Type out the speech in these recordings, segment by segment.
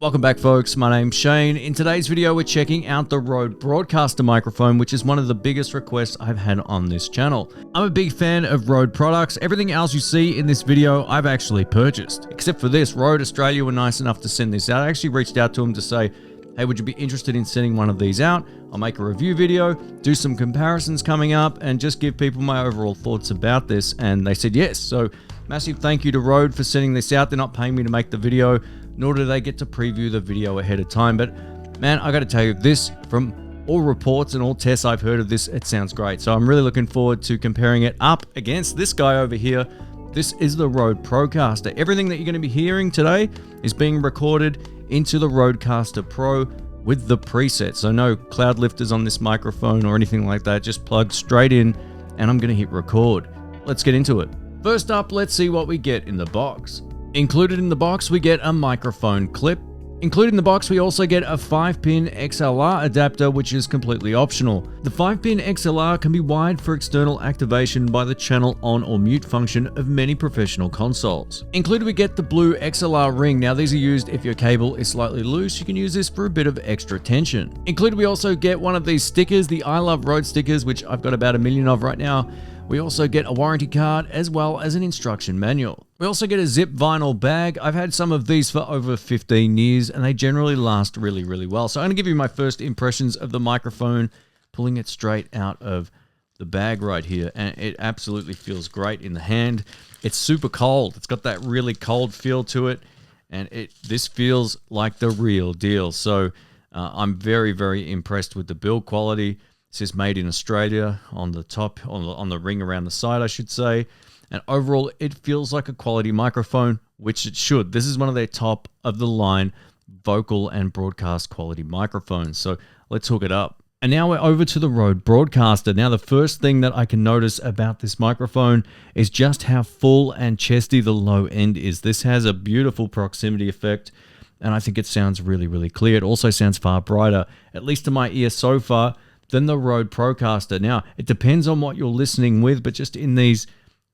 Welcome back, folks. My name's Shane. In today's video, we're checking out the Rode Broadcaster microphone, which is one of the biggest requests I've had on this channel. I'm a big fan of Rode products. Everything else you see in this video, I've actually purchased. Except for this, Rode Australia were nice enough to send this out. I actually reached out to them to say, hey, would you be interested in sending one of these out? I'll make a review video, do some comparisons coming up, and just give people my overall thoughts about this. And they said yes. So massive thank you to Rode for sending this out. They're not paying me to make the video, nor do they get to preview the video ahead of time. But man, I got to tell you, this, from all reports and all tests I've heard of this, it sounds great. So I'm really looking forward to comparing it up against this guy over here. This is the Rode Procaster. Everything that you're going to be hearing today is being recorded into the Rodecaster Pro with the preset. So no cloud lifters on this microphone or anything like that. Just plugged straight in, and I'm going to hit record. Let's get into it. First up, let's see what we get in the box. Included in the box, we get a microphone clip. Included in the box, we also get a 5-pin XLR adapter, which is completely optional. The 5-pin XLR can be wired for external activation by the channel on or mute function of many professional consoles. Included, we get the blue XLR ring. Now, these are used if your cable is slightly loose. You can use this for a bit of extra tension. Included, we also get one of these stickers, the I Love Rode stickers, which I've got about 1 million of right now. We also get a warranty card as well as an instruction manual. We also get a zip vinyl bag. I've had some of these for over 15 years and they generally last really, really well. So I'm going to give you my first impressions of the microphone, pulling it straight out of the bag right here. And it absolutely feels great in the hand. It's super cold. It's got that really cold feel to it. And this feels like the real deal. So I'm very, very impressed with the build quality. It says made in Australia on the top, on the ring around the side, I should say. And overall, it feels like a quality microphone, which it should. This is one of their top of the line vocal and broadcast quality microphones. So let's hook it up. And now we're over to the Rode Broadcaster. Now, the first thing that I can notice about this microphone is just how full and chesty the low end is. This has a beautiful proximity effect, and I think it sounds really, really clear. It also sounds far brighter, at least to my ear so far, than the Rode Procaster. Now, it depends on what you're listening with, but just in these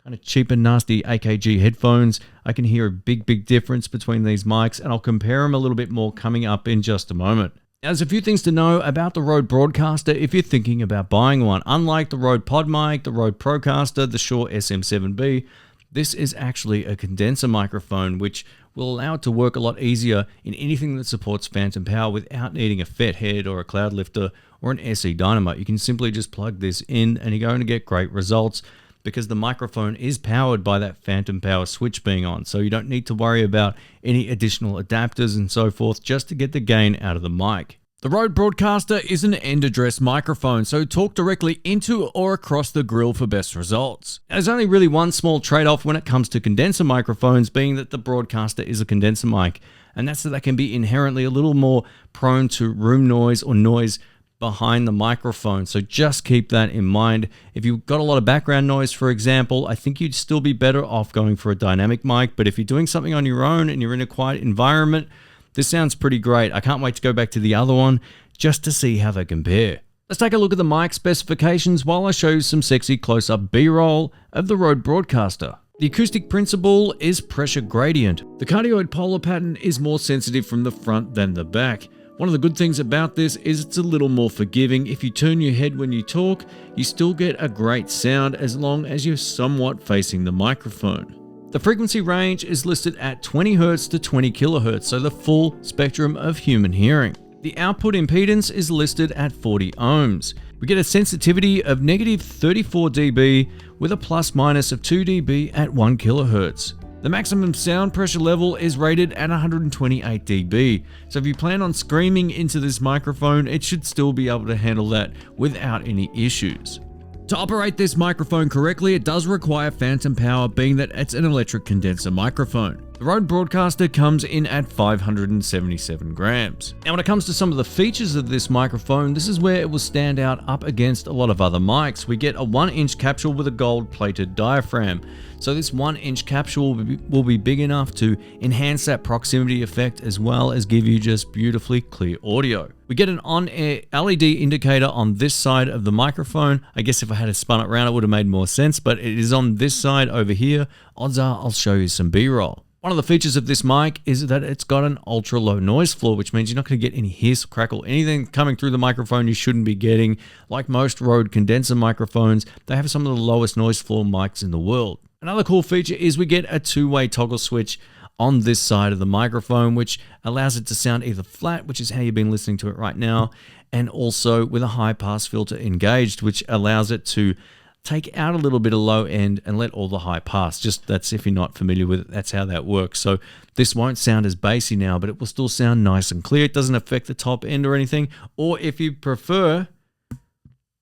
kind of cheap and nasty AKG headphones, I can hear a big, big difference between these mics, and I'll compare them a little bit more coming up in just a moment. Now, there's a few things to know about the Rode Broadcaster if you're thinking about buying one. Unlike the Rode PodMic, the Rode Procaster, the Shure SM7B, this is actually a condenser microphone, which will allow it to work a lot easier in anything that supports phantom power without needing a FET head or a cloud lifter or an SE dynamo. You can simply just plug this in and you're going to get great results because the microphone is powered by that phantom power switch being on. So you don't need to worry about any additional adapters and so forth just to get the gain out of the mic. The Rode Broadcaster is an end address microphone, so talk directly into or across the grill for best results. There's only really one small trade-off when it comes to condenser microphones, being that the Broadcaster is a condenser mic, and that's that they can be inherently a little more prone to room noise or noise behind the microphone. So just keep that in mind. If you've got a lot of background noise, for example, I think you'd still be better off going for a dynamic mic, but if you're doing something on your own and you're in a quiet environment, this sounds pretty great. I can't wait to go back to the other one just to see how they compare. Let's take a look at the mic specifications while I show you some sexy close-up B-roll of the Rode Broadcaster. The acoustic principle is pressure gradient. The cardioid polar pattern is more sensitive from the front than the back. One of the good things about this is it's a little more forgiving. If you turn your head when you talk, you still get a great sound as long as you're somewhat facing the microphone. The frequency range is listed at 20 Hz to 20 kHz, so the full spectrum of human hearing. The output impedance is listed at 40 ohms. We get a sensitivity of -34 dB with a plus-minus of 2 dB at 1 kHz. The maximum sound pressure level is rated at 128 dB, so if you plan on screaming into this microphone, it should still be able to handle that without any issues. To operate this microphone correctly, it does require phantom power, being that it's an electric condenser microphone. The Rode Broadcaster comes in at 577 grams. Now, when it comes to some of the features of this microphone, this is where it will stand out up against a lot of other mics. We get a 1-inch capsule with a gold-plated diaphragm. So this 1-inch capsule will be big enough to enhance that proximity effect as well as give you just beautifully clear audio. We get an on-air LED indicator on this side of the microphone. I guess if I had spun it around, it would have made more sense, but it is on this side over here. Odds are I'll show you some B-roll. One of the features of this mic is that it's got an ultra low noise floor, which means you're not going to get any hiss, crackle, anything coming through the microphone you shouldn't be getting. Like most Rode condenser microphones, they have some of the lowest noise floor mics in the world. Another cool feature is we get a two-way toggle switch on this side of the microphone, which allows it to sound either flat, which is how you've been listening to it right now, and also with a high pass filter engaged, which allows it to take out a little bit of low end and let all the high pass. Just that's if you're not familiar with it, that's how that works. So this won't sound as bassy now, but it will still sound nice and clear. It doesn't affect the top end or anything. Or if you prefer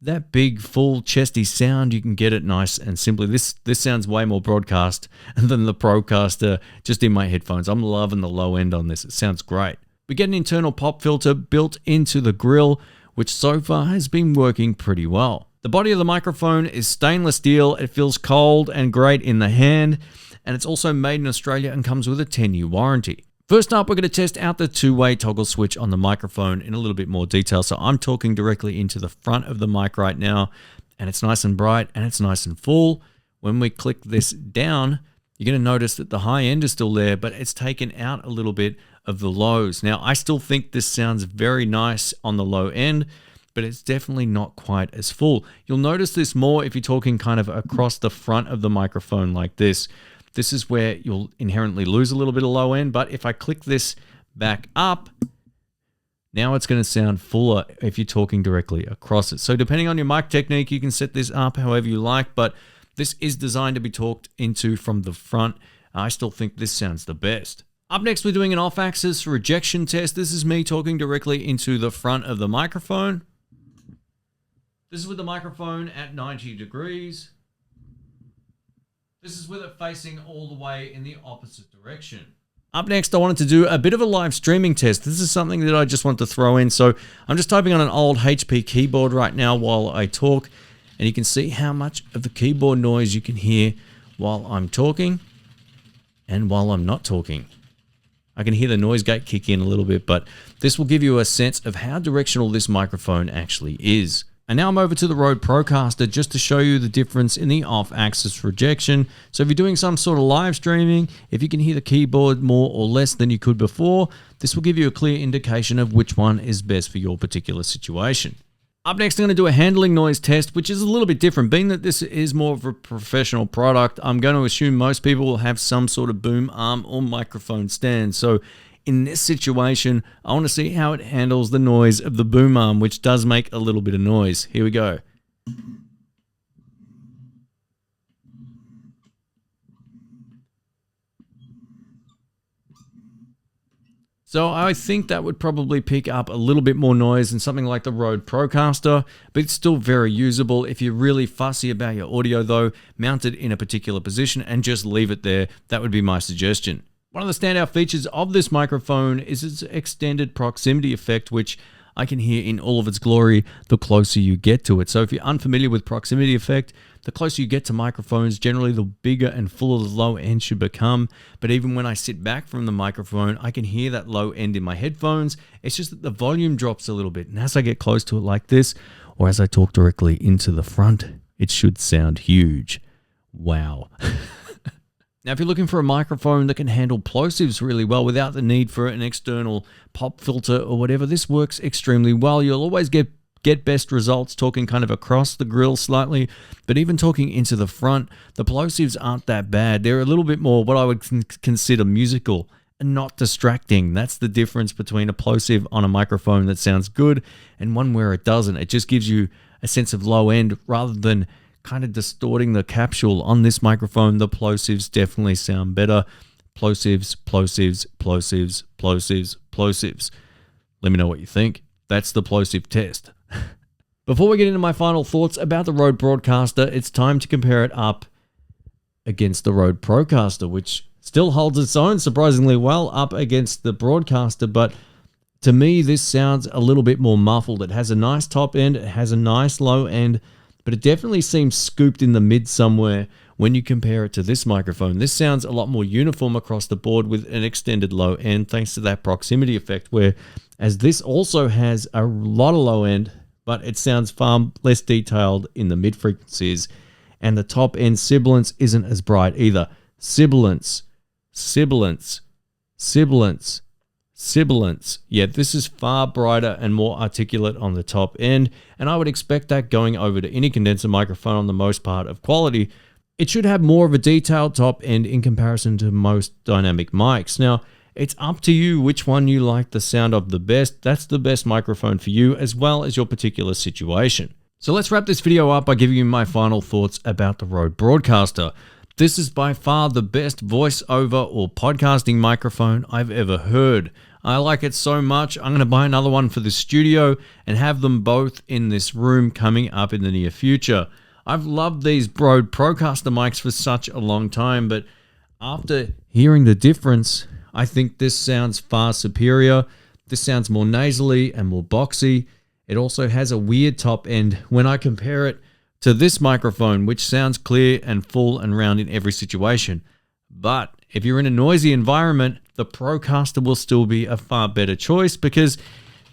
that big, full, chesty sound, you can get it nice and simply. This sounds way more broadcast than the Procaster just in my headphones. I'm loving the low end on this. It sounds great. We get an internal pop filter built into the grill, which so far has been working pretty well. The body of the microphone is stainless steel. It feels cold and great in the hand, and it's also made in Australia and comes with a 10-year warranty. First up, we're going to test out the two-way toggle switch on the microphone in a little bit more detail. So I'm talking directly into the front of the mic right now, and it's nice and bright and it's nice and full. When we click this down, you're going to notice that the high end is still there, but it's taken out a little bit of the lows. Now, I still think this sounds very nice on the low end, but it's definitely not quite as full. You'll notice this more if you're talking kind of across the front of the microphone like this. This is where you'll inherently lose a little bit of low end, but if I click this back up, now it's going to sound fuller if you're talking directly across it. So depending on your mic technique, you can set this up however you like, but this is designed to be talked into from the front. I still think this sounds the best. Up next, we're doing an off-axis rejection test. This is me talking directly into the front of the microphone. This is with the microphone at 90 degrees. This is with it facing all the way in the opposite direction. Up next, I wanted to do a bit of a live streaming test. This is something that I just want to throw in. So I'm just typing on an old HP keyboard right now while I talk, and you can see how much of the keyboard noise you can hear while I'm talking and while I'm not talking. I can hear the noise gate kick in a little bit, but this will give you a sense of how directional this microphone actually is. And now I'm over to the Rode Procaster just to show you the difference in the off-axis rejection. So if you're doing some sort of live streaming, if you can hear the keyboard more or less than you could before, this will give you a clear indication of which one is best for your particular situation. Up next, I'm going to do a handling noise test, which is a little bit different. Being that this is more of a professional product, I'm going to assume most people will have some sort of boom arm or microphone stand. So in this situation, I want to see how it handles the noise of the boom arm, which does make a little bit of noise. Here we go. So I think that would probably pick up a little bit more noise than something like the Rode Procaster, but it's still very usable. If you're really fussy about your audio though, mount it in a particular position and just leave it there. That would be my suggestion. One of the standout features of this microphone is its extended proximity effect, which I can hear in all of its glory the closer you get to it. So if you're unfamiliar with proximity effect, the closer you get to microphones, generally the bigger and fuller the low end should become. But even when I sit back from the microphone, I can hear that low end in my headphones. It's just that the volume drops a little bit. And as I get close to it like this, or as I talk directly into the front, it should sound huge. Wow. Now, if you're looking for a microphone that can handle plosives really well without the need for an external pop filter or whatever, this works extremely well. You'll always get best results talking kind of across the grill slightly, but even talking into the front, the plosives aren't that bad. They're a little bit more what I would consider musical and not distracting. That's the difference between a plosive on a microphone that sounds good and one where it doesn't. It just gives you a sense of low end rather than kind of distorting the capsule. On this microphone, the plosives definitely sound better. Plosives, plosives, plosives, plosives, plosives. Let me know what you think. That's the plosive test. Before we get into my final thoughts about the Rode Broadcaster, it's time to compare it up against the Rode Procaster, which still holds its own surprisingly well up against the Broadcaster, but to me, this sounds a little bit more muffled. It has a nice top end, it has a nice low end, but it definitely seems scooped in the mid somewhere when you compare it to this microphone. This sounds a lot more uniform across the board with an extended low end thanks to that proximity effect, where as this also has a lot of low end, but it sounds far less detailed in the mid frequencies, and the top end sibilance isn't as bright either. Sibilance sibilance, sibilance, sibilance. Yeah, this is far brighter and more articulate on the top end, and I would expect that going over to any condenser microphone on the most part of quality. It should have more of a detailed top end in comparison to most dynamic mics. Now, it's up to you which one you like the sound of the best. That's the best microphone for you as well as your particular situation. So let's wrap this video up by giving you my final thoughts about the Rode Broadcaster. This is by far the best voiceover or podcasting microphone I've ever heard. I like it so much, I'm going to buy another one for the studio and have them both in this room coming up in the near future. I've loved these Rode Procaster mics for such a long time, but after hearing the difference, I think this sounds far superior. This sounds more nasally and more boxy. It also has a weird top end when I compare it to this microphone, which sounds clear and full and round in every situation. But if you're in a noisy environment, the Procaster will still be a far better choice because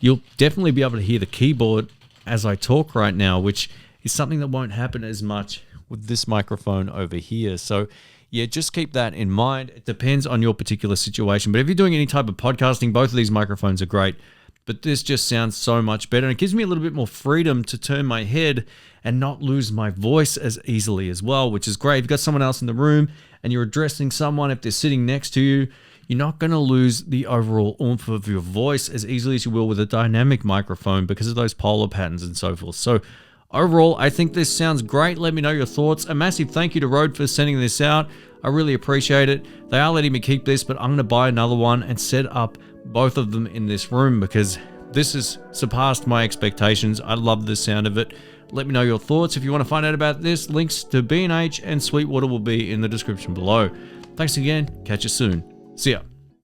you'll definitely be able to hear the keyboard as I talk right now, which is something that won't happen as much with this microphone over here. So yeah, just keep that in mind. It depends on your particular situation. But if you're doing any type of podcasting, both of these microphones are great. But this just sounds so much better. And it gives me a little bit more freedom to turn my head and not lose my voice as easily as well, which is great. If you've got someone else in the room and you're addressing someone, if they're sitting next to you, you're not going to lose the overall oomph of your voice as easily as you will with a dynamic microphone because of those polar patterns and so forth. So overall, I think this sounds great. Let me know your thoughts. A massive thank you to Rode for sending this out. I really appreciate it. They are letting me keep this, but I'm going to buy another one and set up both of them in this room because this has surpassed my expectations. I love the sound of it. Let me know your thoughts. If you want to find out about this, links to B&H and Sweetwater will be in the description below. Thanks again. Catch you soon. See ya.